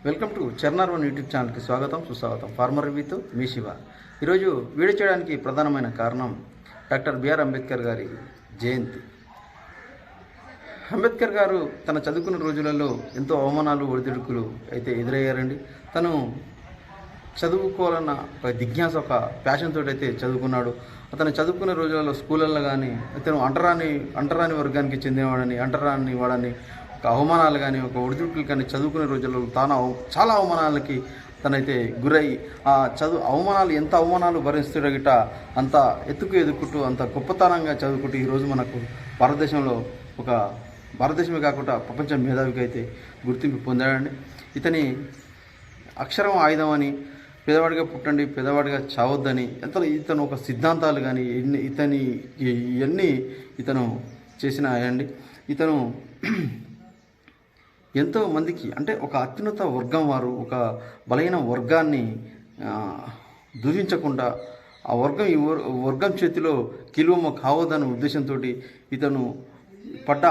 Welcome to చర్నార్ one YouTube ఛానల్కి స్వాగతం సుస్వాగతం. ఫార్మర్ రివ్యూతో మీ శివ. ఈరోజు వీడియో చేయడానికి ప్రధానమైన కారణం డాక్టర్ బిఆర్ అంబేద్కర్ గారి జయంతి. అంబేద్కర్ గారు తన చదువుకున్న రోజులలో ఎంతో అవమానాలు ఒడిదుడుకులు అయితే ఎదురయ్యారండి. తను చదువుకోవాలన్న ఒక జిజ్ఞాస, ఒక ప్యాషన్ తోటి అయితే చదువుకున్నాడు. అతను చదువుకునే రోజులలో స్కూళ్ళల్లో కానీ అతను అంటరాని వర్గానికి చెందినవాడని, అంటరాని వాడని, ఒక అవమానాలు కానీ, ఒక ఒడిదుడుకులు కానీ చదువుకునే రోజుల్లో చాలా అవమానాలకి తనైతే గురై ఆ అవమానాలు ఎంత అవమానాలు భరిస్తున్న గిట్ట అంత ఎదుక్కుంటూ అంత గొప్పతనంగా చదువుకుంటూ ఈరోజు మనకు భారతదేశమే కాకుండా ప్రపంచ మేధావికి అయితే గుర్తింపు పొందాడండి. ఇతని అక్షరం ఆయుధం అని, పేదవాడిగా పుట్టండి పేదవాడిగా చావద్దని ఇతను ఒక సిద్ధాంతాలు కానీ ఇవన్నీ ఇతను చేసినాయండి. ఇతను ఎంతో మందికి అంటే ఒక అత్యున్నత వర్గం వారు ఒక బలహీన వర్గాన్ని దూషించకుండా ఆ వర్గం చేతిలో కిలువమ్మ కావద్దన్న ఉద్దేశంతో ఇతను పడ్డ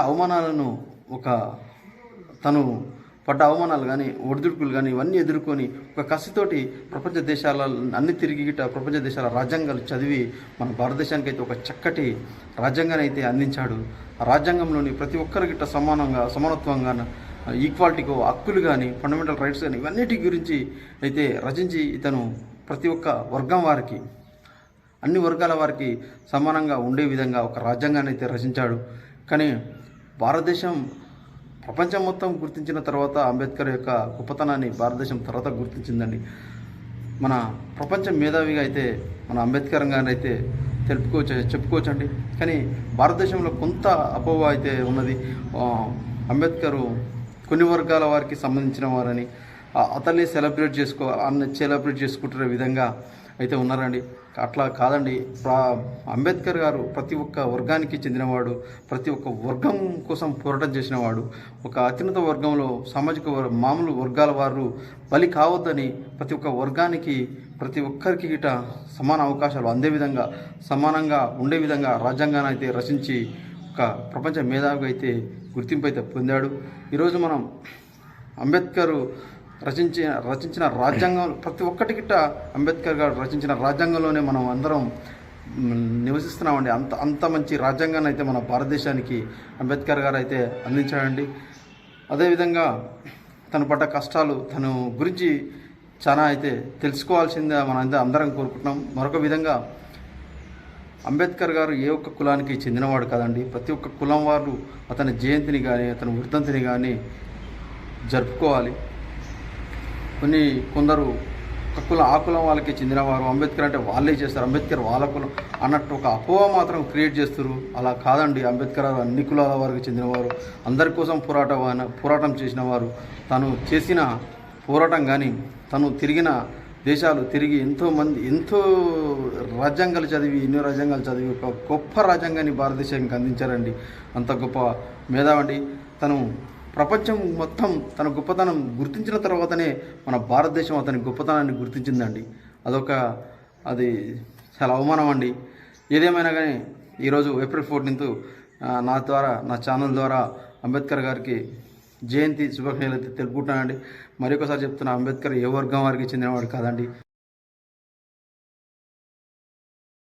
అవమానాలు కానీ ఒడిదుడుకులు కానీ ఇవన్నీ ఎదుర్కొని ఒక కసితోటి ప్రపంచ దేశాల రాజ్యాంగాలు చదివి మన భారతదేశానికి అయితే ఒక చక్కటి రాజ్యాంగాన్ని అయితే అందించాడు. ఆ రాజ్యాంగంలోని ప్రతి ఒక్కరి గిట్ట సమానత్వంగా, ఈక్వాలిటీకో హక్కులు కానీ, ఫండమెంటల్ రైట్స్ కానీ ఇవన్నిటి గురించి అయితే రచించి ఇతను ప్రతి ఒక్క వర్గం వారికి, అన్ని వర్గాల వారికి సమానంగా ఉండే విధంగా ఒక రాజ్యాంగాన్ని అయితే రచించాడు. కానీ భారతదేశం ప్రపంచం మొత్తం గుర్తించిన తర్వాత అంబేద్కర్ యొక్క గొప్పతనాన్ని భారతదేశం తర్వాత గుర్తించిందండి. మన ప్రపంచ మేధావిగా అయితే మన అంబేద్కర్ గారిని అయితే చెప్పుకోవచ్చండి. కానీ భారతదేశంలో కొంత అపోహ అయితే ఉన్నది. అంబేద్కరు కొన్ని వర్గాల వారికి సంబంధించిన వారని, అతన్ని సెలబ్రేట్ చేసుకుంటున్న విధంగా అయితే ఉన్నారండి. అట్లా కాదండి. అంబేద్కర్ గారు ప్రతి ఒక్క వర్గానికి చెందినవాడు, ప్రతి ఒక్క వర్గం కోసం పోరాటం చేసినవాడు. ఒక అత్యున్నత వర్గంలో మామూలు వర్గాల వారు బలి కావద్దని ప్రతి ఒక్క వర్గానికి, ప్రతి ఒక్కరికి గిట సమాన అవకాశాలు అందే విధంగా, సమానంగా ఉండే విధంగా రాజ్యాంగాన్ని అయితే రచించి ఒక ప్రపంచ మేధావిగా అయితే గుర్తింపు అయితే పొందాడు. ఈరోజు మనం అంబేద్కర్ రచించిన రాజ్యాంగం ప్రతి ఒక్కటి గిట్ట అంబేద్కర్ గారు రచించిన రాజ్యాంగంలోనే మనం అందరం నివసిస్తున్నామండి. అంత మంచి రాజ్యాంగాన్ని అయితే మన భారతదేశానికి అంబేద్కర్ గారు అయితే అందించాడండి. అదేవిధంగా తను పడ్డ కష్టాలు, తను గురించి చాలా అయితే తెలుసుకోవాల్సిందే మనం అందరం కోరుకుంటున్నాం. మరొక విధంగా అంబేద్కర్ గారు ఏ ఒక్క కులానికి చెందినవాడు కాదండి. ప్రతి ఒక్క కులం వారు అతని జయంతిని కానీ, అతని వర్ధంతిని కానీ జరుపుకోవాలి. కొందరు ఆ కులం వాళ్ళకి చెందినవారు అంబేద్కర్ అంటే వాళ్ళే చేస్తారు, అంబేద్కర్ వాళ్ళ కులం అన్నట్టు ఒక అపోహ మాత్రం క్రియేట్ చేస్తారు. అలా కాదండి. అంబేద్కర్ అన్ని కులాల వారికి చెందినవారు, అందరి కోసం పోరాటం చేసిన వారు. తను చేసిన పోరాటం కానీ, తను తిరిగిన దేశాలు తిరిగి ఎంతో రాజ్యాంగాలు చదివి ఒక గొప్ప రాజ్యాంగాన్ని భారతదేశానికి అందించారండి. అంత గొప్ప మేధావండి. తను ప్రపంచం మొత్తం తన గొప్పతనం గుర్తించిన తర్వాతనే మన భారతదేశం అతని గొప్పతనాన్ని గుర్తించిందండి. అది చాలా అవమానం అండి. ఏదేమైనా కానీ ఈరోజు ఏప్రిల్ 14 నా ఛానల్ ద్వారా అంబేద్కర్ గారికి జయంతి శుభాకాంక్షలు అయితే తెలుపుకుంటున్నానండి. మరొకసారి చెప్తున్నా, అంబేద్కర్ ఏ వర్గం వారికి చెందినవాడు కాదండి.